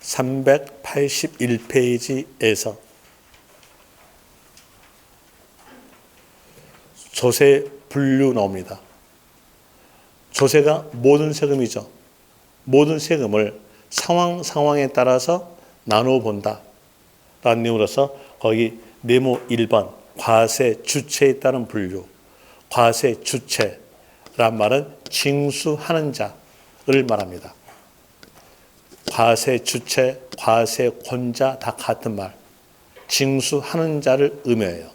381페이지에서 조세 분류 나옵니다. 조세가 모든 세금이죠. 모든 세금을 상황에 따라서 나누어 본다 라는 내용으로서 거기 네모 1번 과세 주체에 따른 분류, 과세 주체란 말은 징수하는 자를 말합니다. 과세 주체, 과세 권자 다 같은 말. 징수하는 자를 의미해요.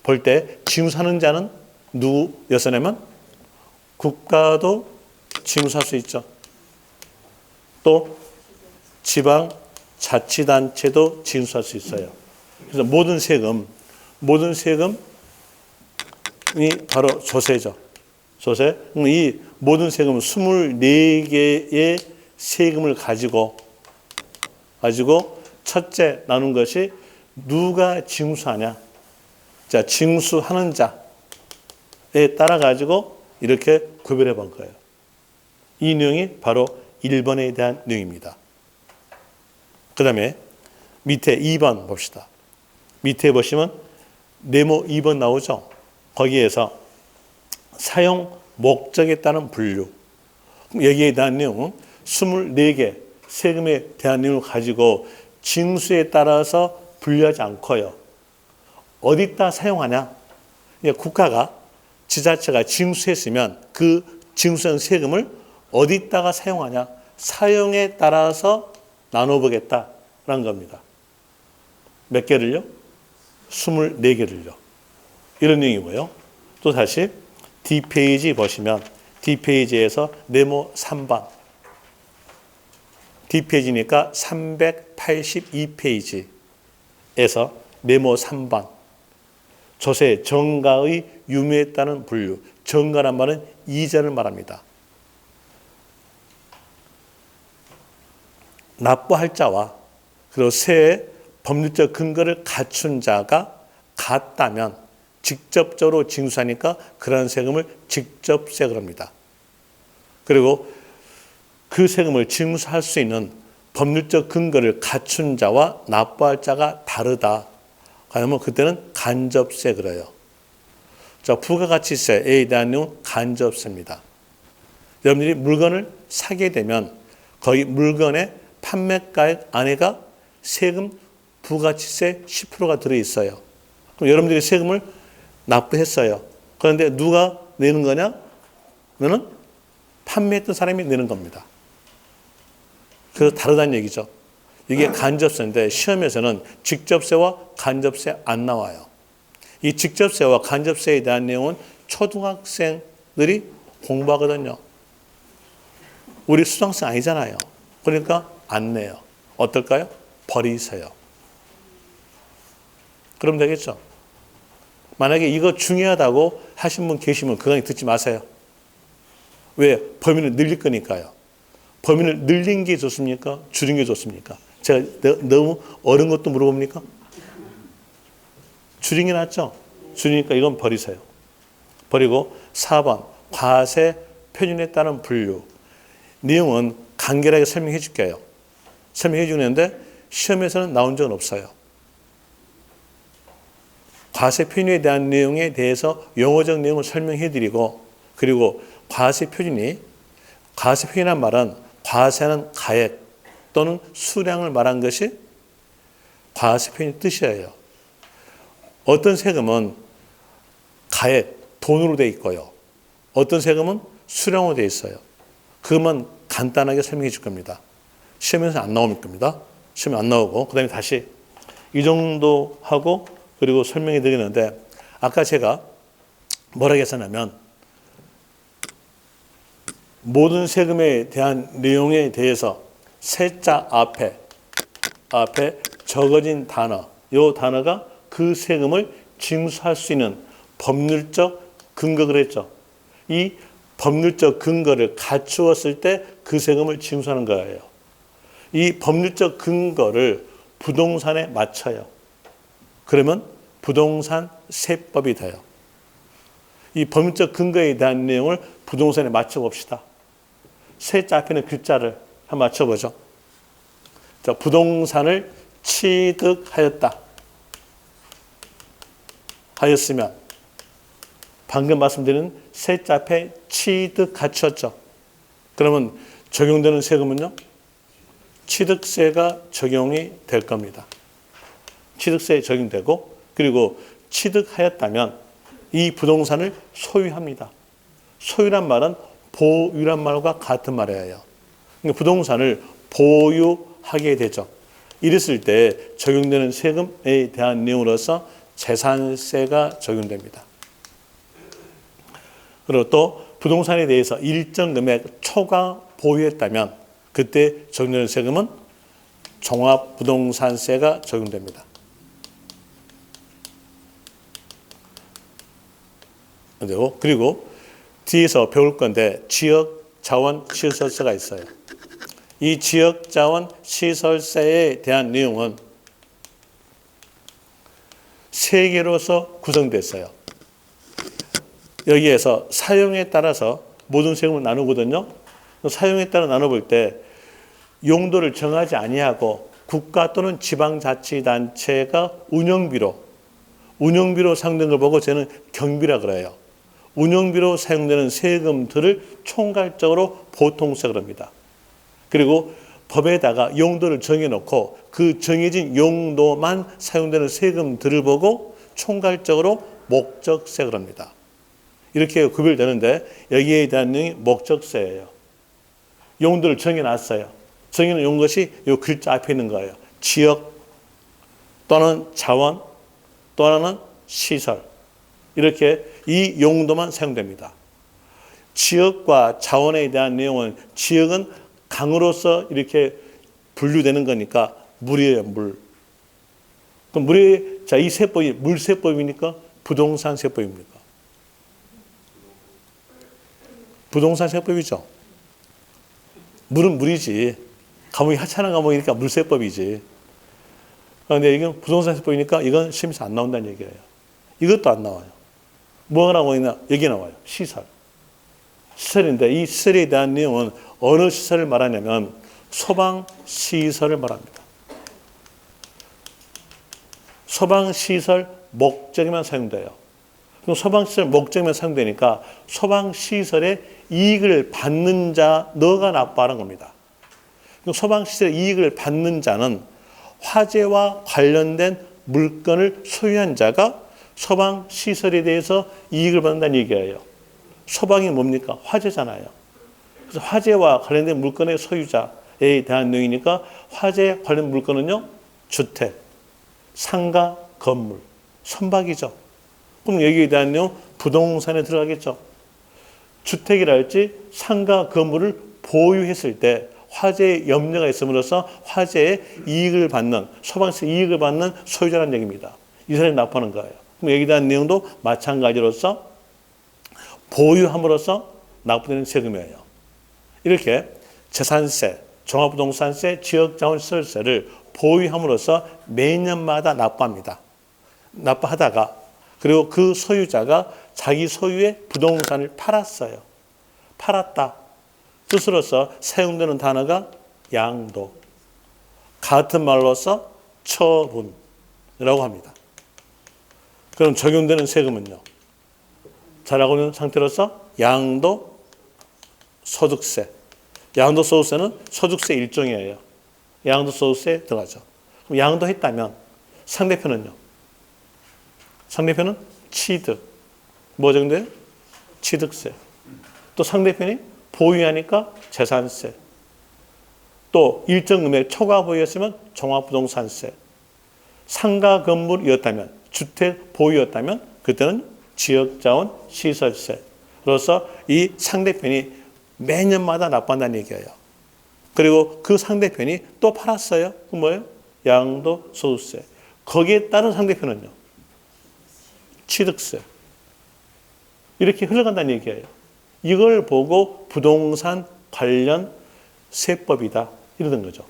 볼 때 징수하는 자는 누구였냐면 국가도 징수할 수 있죠. 또 지방자치단체도 징수할 수 있어요. 그래서 모든 세금이 바로 조세죠. 조세. 이 모든 세금은 24개의 세금을 가지고 첫째 나눈 것이 누가 징수하냐. 자, 징수하는 자에 따라 가지고 이렇게 구별해 본 거예요. 이 내용이 바로 1번에 대한 내용입니다. 그 다음에 밑에 2번 봅시다. 밑에 보시면 네모 2번 나오죠. 거기에서 사용 목적에 따른 분류. 여기에 대한 내용은 24개 세금에 대한 내용을 가지고 징수에 따라서 분류하지 않고요. 어디다 사용하냐? 국가가 지자체가 징수했으면 그 징수한 세금을 어디다가 사용하냐? 사용에 따라서 나눠보겠다라는 겁니다. 몇 개를요? 24개를요. 이런 내용이고요. 또 다시 D페이지 보시면 D페이지에서 네모 3번 D페이지니까 382페이지에서 네모 3번 조세 정가의 유무에 따른 분류. 정가란 말은 이자를 말합니다. 납부할 자와 그리고 세의 법률적 근거를 갖춘 자가 같다면 직접적으로 징수하니까 그런 세금을 직접세금을 합니다. 그리고 그 세금을 징수할 수 있는 법률적 근거를 갖춘 자와 납부할 자가 다르다. 그러면 그때는 간접세 그래요. 자, 부가가치세에 대한 내용은 간접세입니다. 여러분들이 물건을 사게 되면 거의 물건의 판매가액 안에가 세금 부가치세 10%가 들어있어요. 그럼 여러분들이 세금을 납부했어요. 그런데 누가 내는 거냐? 그러면 판매했던 사람이 내는 겁니다. 그래서 다르다는 얘기죠. 이게 간접세인데 시험에서는 직접세와 간접세 안 나와요. 이 직접세와 간접세에 대한 내용은 초등학생들이 공부하거든요. 우리 수강생 아니잖아요. 그러니까 안 내요. 어떨까요? 버리세요. 그럼 되겠죠. 만약에 이거 중요하다고 하신 분 계시면 그 강의 듣지 마세요. 왜? 범위를 늘릴 거니까요. 범위를 늘린 게 좋습니까? 줄인 게 좋습니까? 제가 너무 어려운 것도 물어봅니까? 줄인 게 낫죠? 줄이니까 이건 버리세요. 버리고 4번 과세 표준에 따른 분류. 내용은 간결하게 설명해 줄게요. 설명해 주는데 시험에서는 나온 적은 없어요. 과세 표준에 대한 내용에 대해서 용어적 내용을 설명해 드리고, 그리고 과세 표준이란 말은 과세는 가액 또는 수량을 말한 것이 과세 표준의 뜻이에요. 어떤 세금은 가액, 돈으로 돼 있고요. 어떤 세금은 수량으로 돼 있어요. 그것만 간단하게 설명해 줄 겁니다. 시험에서 안 나올 겁니다. 시험에 안 나오고, 그 다음에 다시 이 정도 하고, 그리고 설명해 드리는데, 아까 제가 뭐라고 했었냐면, 모든 세금에 대한 내용에 대해서 세자 앞에 적어진 단어, 이 단어가 그 세금을 징수할 수 있는 법률적 근거를 했죠. 이 법률적 근거를 갖추었을 때 그 세금을 징수하는 거예요. 이 법률적 근거를 부동산에 맞춰요. 그러면 부동산 세법이 돼요. 이 법률적 근거에 대한 내용을 부동산에 맞춰봅시다. 세자 앞에는 글자를 한번 맞춰보죠. 자, 부동산을 취득하였다. 하였으면 방금 말씀드린 세자 앞에 취득 갖췄죠. 그러면 적용되는 세금은요? 취득세가 적용이 될 겁니다. 취득세에 적용되고, 그리고 취득하였다면 이 부동산을 소유합니다. 소유란 말은 보유란 말과 같은 말이에요. 그러니까 부동산을 보유하게 되죠. 이랬을 때 적용되는 세금에 대한 내용으로서 재산세가 적용됩니다. 그리고 또 부동산에 대해서 일정 금액 초과 보유했다면 그때 적용되는 세금은 종합부동산세가 적용됩니다. 그리고 뒤에서 배울 건데 지역자원시설세가 있어요. 이 지역자원시설세에 대한 내용은 3개로서 구성됐어요. 여기에서 사용에 따라서 모든 세금을 나누거든요. 사용에 따라 나눠볼 때 용도를 정하지 아니하고 국가 또는 지방자치단체가 운영비로 사용된 걸 보고 저는 경비라 그래요. 운영비로 사용되는 세금들을 총괄적으로 보통세라고 합니다. 그리고 법에다가 용도를 정해놓고 그 정해진 용도만 사용되는 세금들을 보고 총괄적으로 목적세라고 합니다. 이렇게 구별되는데 여기에 대한 내용이 목적세예요. 용도를 정해놨어요. 정해놓은 것이 이 글자 앞에 있는 거예요. 지역 또는 자원 또 하나는 시설. 이렇게 이 용도만 사용됩니다. 지역과 자원에 대한 내용은 지역은 강으로서 이렇게 분류되는 거니까 물이에요, 물. 그럼 물이, 자, 이 세법이 물세법입니까? 부동산 세법입니까? 부동산 세법이죠. 물은 물이지. 감옥이 하찮은 감옥이니까 물세법이지. 그런데 이건 부동산 세법이니까 이건 시험에서 안 나온다는 얘기예요. 이것도 안 나와요. 뭐가 나오냐? 여기 나와요. 시설. 시설인데 이 시설에 대한 내용은 어느 시설을 말하냐면 소방시설을 말합니다. 소방시설 목적에만 사용돼요. 그럼 소방시설 목적에만 사용되니까 소방시설의 이익을 받는 자 너가 납부하는 겁니다. 그럼 소방시설의 이익을 받는 자는 화재와 관련된 물건을 소유한 자가 소방시설에 대해서 이익을 받는다는 얘기예요. 소방이 뭡니까? 화재잖아요. 그래서 화재와 관련된 물건의 소유자에 대한 내용이니까 화재 관련 물건은요. 주택, 상가, 건물, 선박이죠. 그럼 여기에 대한 내용 부동산에 들어가겠죠. 주택이라 할지 상가, 건물을 보유했을 때 화재의 염려가 있음으로써 화재의 이익을 받는, 소방시설 이익을 받는 소유자라는 얘기입니다. 이 사람이 납부하는 거예요. 그럼 여기에 대한 내용도 마찬가지로서 보유함으로써 납부되는 세금이에요. 이렇게 재산세, 종합부동산세, 지역자원시설세를 보유함으로써 매년마다 납부합니다. 납부하다가 그리고 그 소유자가 자기 소유의 부동산을 팔았어요. 팔았다. 뜻으로서 사용되는 단어가 양도. 같은 말로서 처분이라고 합니다. 그럼 적용되는 세금은요. 잘하고 있는 상태로서 양도 소득세. 양도 소득세는 소득세 일종이에요. 양도 소득세에 들어가죠. 그럼 양도했다면 상대편은요. 상대편은 취득. 뭐 정도예요? 취득세. 또 상대편이 보유하니까 재산세. 또 일정 금액 초과 보유였으면 종합부동산세. 상가 건물이었다면 주택 보유였다면 그때는 지역자원 시설세. 그래서 이 상대편이 매년마다 납부한다는 얘기예요. 그리고 그 상대편이 또 팔았어요. 그 뭐예요? 양도소득세. 거기에 따른 상대편은요. 취득세. 이렇게 흘러간다는 얘기예요. 이걸 보고 부동산 관련 세법이다. 이러는 거죠.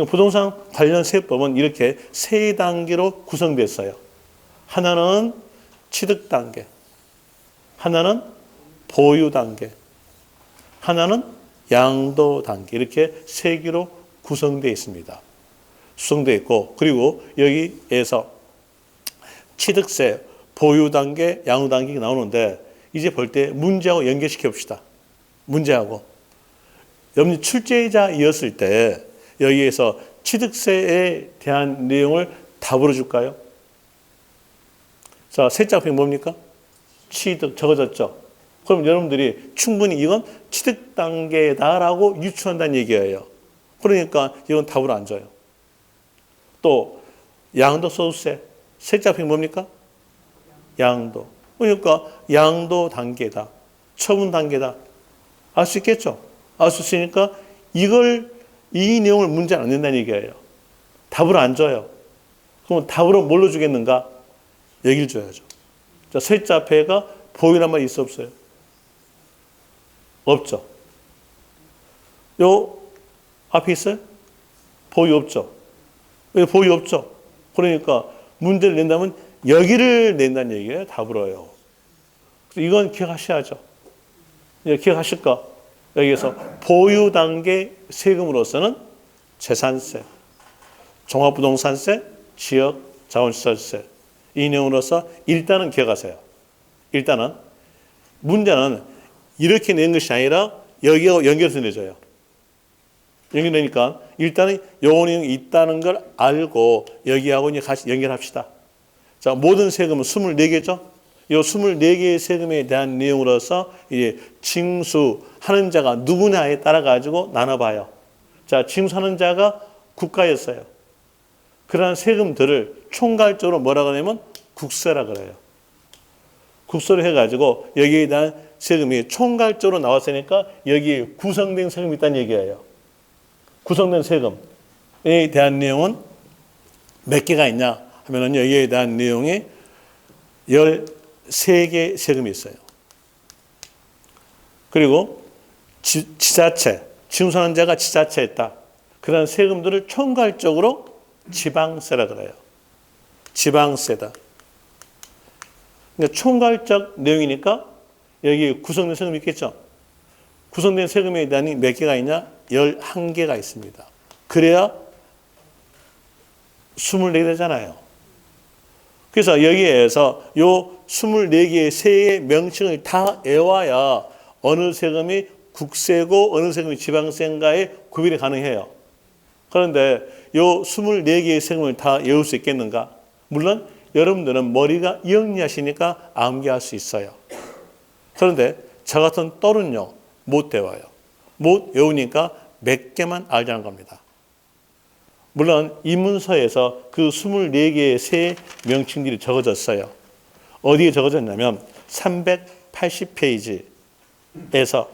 부동산 관련 세법은 이렇게 세 단계로 구성됐어요. 하나는 취득 단계, 하나는 보유 단계, 하나는 양도 단계. 이렇게 세 개로 구성되어 있습니다. 구성되어 있고 그리고 여기에서 취득세, 보유 단계, 양도 단계가 나오는데 이제 볼 때 문제하고 연결시켜 봅시다. 문제하고. 여러분이 출제자이었을 때 여기에서 취득세에 대한 내용을 답으로 줄까요? 자, 세 짝이 뭡니까? 취득 적어졌죠? 그럼 여러분들이 충분히 이건 취득 단계다라고 유추한다는 얘기예요. 그러니까 이건 답으로 안 줘요. 또 양도소득세 세 짝이 뭡니까? 양도. 그러니까 양도 단계다. 처분 단계다. 알 수 있겠죠? 알 수 있으니까 이 내용을 문제는 안 낸다는 얘기예요. 답을 안 줘요. 그럼 답으로 뭘로 주겠는가? 얘기를 줘야죠. 자, 셋째 앞에가 보유란 말이 있어 없어요? 없죠. 요 앞에 있어요? 보유 없죠. 보유 없죠. 그러니까 문제를 낸다면 여기를 낸다는 얘기예요. 답으로요. 이건 기억하셔야죠. 기억하실까? 여기에서 보유 단계 세금으로서는 재산세, 종합부동산세, 지역자원시설세 이 내용으로서 일단은 기억하세요. 일단은 문제는 이렇게 낸 것이 아니라 여기하고 연결해서 내줘요. 연결되니까 일단은 요 내용이 있다는 걸 알고 여기하고 이제 같이 연결합시다. 자, 모든 세금은 24개죠. 이 24개의 세금에 대한 내용으로서 이제 징수하는 자가 누구냐에 따라 가지고 나눠봐요. 자, 징수하는 자가 국가였어요. 그러한 세금들을 총괄적으로 뭐라고 하냐면 국세라 그래요. 국세를 해가지고 여기에 대한 세금이 총괄적으로 나왔으니까 여기에 구성된 세금이 있다는 얘기예요. 구성된 세금에 대한 내용은 몇 개가 있냐 하면은 여기에 대한 내용이 13개 세금이 있어요. 그리고 지자체, 징수하는 자가 지자체였다. 그런 세금들을 총괄적으로 지방세라 그래요. 지방세다. 그러니까 총괄적 내용이니까 여기 구성된 세금이 있겠죠. 구성된 세금에 대한 몇 개가 있냐? 11개가 있습니다. 그래야 24개 되잖아요. 그래서 여기에서 요 24개의 세의 명칭을 다 외워야 어느 세금이 국세고 어느 세금이 지방세인가에 구별이 가능해요. 그런데 요 24개의 세금을 다 외울 수 있겠는가? 물론 여러분들은 머리가 영리하시니까 암기할 수 있어요. 그런데 저 같은 똘은요 못 외워요. 못 외우니까 몇 개만 알자는 겁니다. 물론 이 문서에서 그 24개의 세 명칭들이 적어졌어요. 어디에 적어졌냐면 380페이지에서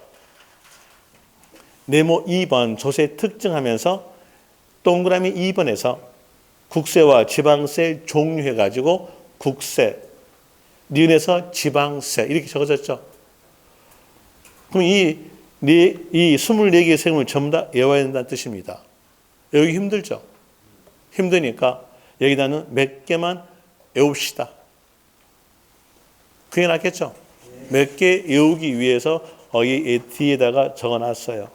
네모 2번 조세 특징하면서 동그라미 2번에서 국세와 지방세 종류해가지고 국세, 니은에서 지방세 이렇게 적어졌죠. 그럼 이 24개의 세금을 전부 다 외워야 된다는 뜻입니다. 여기 힘들죠. 힘드니까 여기다는 몇 개만 외웁시다. 그게 낫겠죠? 몇 개 외우기 위해서 여기 뒤에다가 적어놨어요.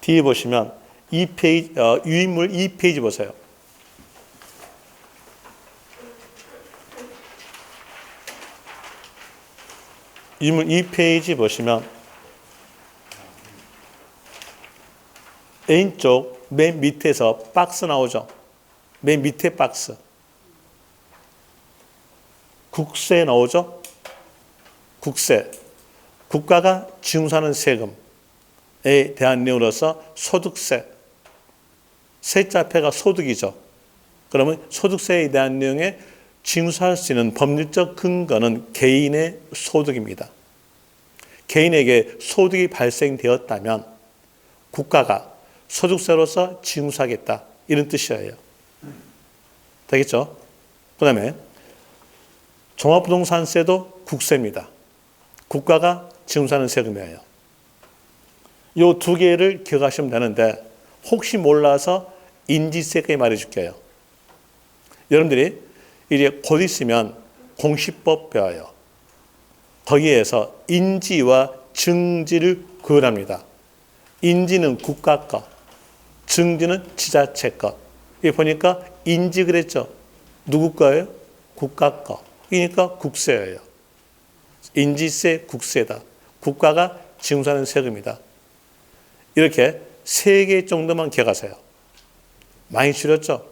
뒤에 보시면 2페이지, 유인물 2페이지 보세요. 유인물 2페이지 보시면 왼쪽 맨 밑에서 박스 나오죠. 맨 밑에 박스. 국세 나오죠. 국세. 국가가 징수하는 세금에 대한 내용으로서 소득세. 세자폐가 소득이죠. 그러면 소득세에 대한 내용에 징수할 수 있는 법률적 근거는 개인의 소득입니다. 개인에게 소득이 발생되었다면 국가가 소득세로서 징수하겠다. 이런 뜻이에요. 되겠죠? 그 다음에 종합부동산세도 국세입니다. 국가가 징수하는 세금이에요. 이 두 개를 기억하시면 되는데 혹시 몰라서 인지세까지 말해줄게요. 여러분들이 이제 곧 있으면 공시법 배워요. 거기에서 인지와 증지를 구분합니다. 인지는 국가 것, 증지는 지자체 것. 이게 보니까 인지 그랬죠. 누구 거예요? 국가 거. 그러니까 국세예요. 인지세, 국세다. 국가가 징수하는 세금이다. 이렇게 3개 정도만 기억하세요. 많이 줄였죠?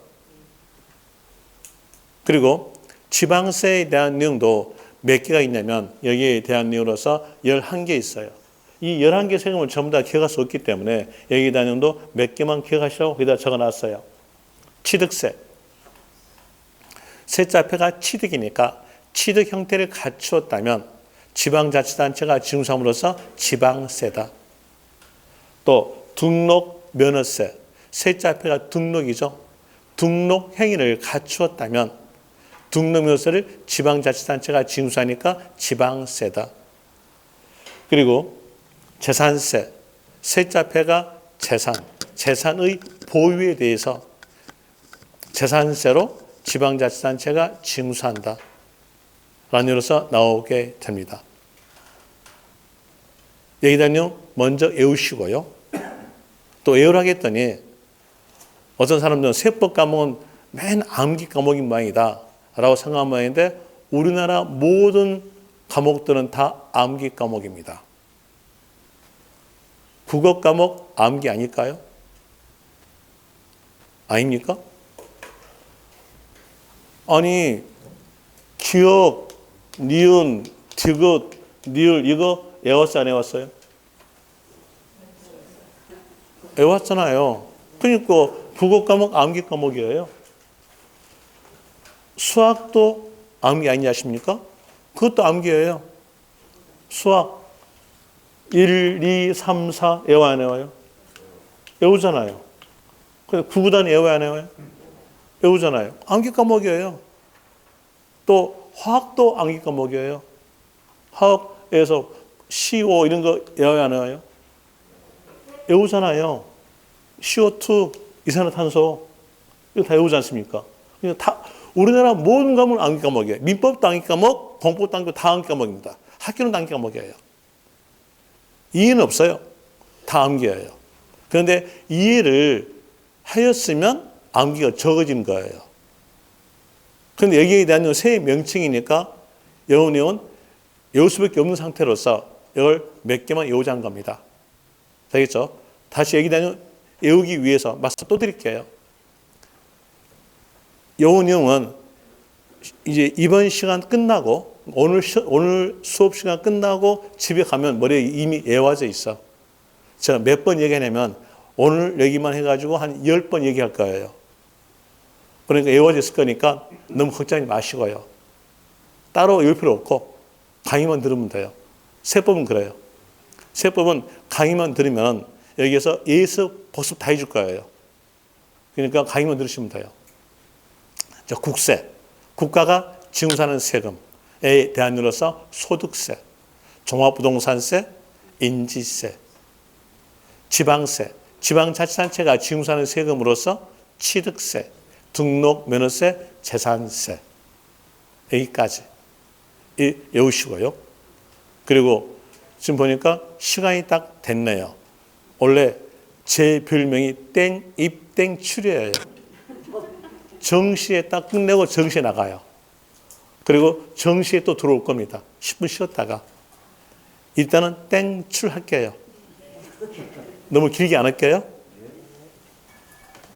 그리고 지방세에 대한 내용도 몇 개가 있냐면 여기에 대한 내용으로서 11개 있어요. 이 11개 세금을 전부 다 기억할 수 없기 때문에 여기에 대한 내용도 몇 개만 기억하시라고 거기다 적어놨어요. 취득세. 세자폐가 취득이니까 취득 형태를 갖추었다면 지방자치단체가 징수함으로써 지방세다. 또 등록 면허세. 세자폐가 등록이죠. 등록 행위를 갖추었다면 등록면허세를 지방자치단체가 징수하니까 지방세다. 그리고 재산세. 세자폐가 재산. 재산의 보유에 대해서 재산세로 지방자치단체가 징수한다. 라는 의미로서 나오게 됩니다. 여기다 내용 먼저 외우시고요. 또 외우라고 했더니 어떤 사람들은 세법 과목은 맨 암기 과목인 모양이다 라고 생각한 모양인데 우리나라 모든 과목들은 다 암기 과목입니다. 국어 과목 암기 아닐까요? 아닙니까? 아니 기억, 니은, 디귿, 니을 이거 외웠어요 안 외웠어요? 외웠잖아요. 그러니까 국어 과목 암기 과목이에요. 수학도 암기 아니지 않습니까? 그것도 암기예요. 수학 1, 2, 3, 4 외워 안 외워요? 외우잖아요. 근데 구구단 외워 안 외워요? 외우잖아요. 암기 과목이에요. 또 화학도 암기 과목이에요. 화학에서 CO 이런 거 외워요 안 외워요? 외우잖아요. CO2 이산화탄소 이거 다 외우지 않습니까? 다 우리나라 모든 과목은 암기 과목이에요. 민법도 암기 과목, 공법도 암기 과목 다 암기 과목입니다. 학교는 암기 과목이에요. 이해는 없어요. 다 암기예요. 그런데 이해를 하였으면 암기가 적어진 거예요. 그런데 여기에 대한 새 명칭이니까 영어 내용은 외울 수밖에 없는 상태로서 이걸 몇 개만 외우자는 겁니다. 되겠죠? 다시 여기에 대한 외우기 위해서 말씀 또 드릴게요. 영어 내용은 이제 이번 시간 끝나고 오늘 수업 시간 끝나고 집에 가면 머리에 이미 외워져 있어. 제가 몇 번 얘기하냐면 오늘 얘기만 해가지고 한 10번 얘기할 거예요. 그러니까 외워져 있을 거니까 너무 걱정하지 마시고요. 따로 외울 필요 없고 강의만 들으면 돼요. 세법은 그래요. 세법은 강의만 들으면 여기에서 예습, 복습 다 해줄 거예요. 그러니까 강의만 들으시면 돼요. 자, 국세. 국가가 징수하는 세금에 대한 이유로서 소득세, 종합부동산세, 인지세, 지방세, 지방자치단체가 징수하는 세금으로서 취득세, 등록, 면허세, 재산세. 여기까지 외우시고요. 그리고 지금 보니까 시간이 딱 됐네요. 원래 제 별명이 입땡출이에요. 정시에 딱 끝내고 정시에 나가요. 그리고 정시에 또 들어올 겁니다. 10분 쉬었다가. 일단은 땡출 할게요. 너무 길게 안 할게요.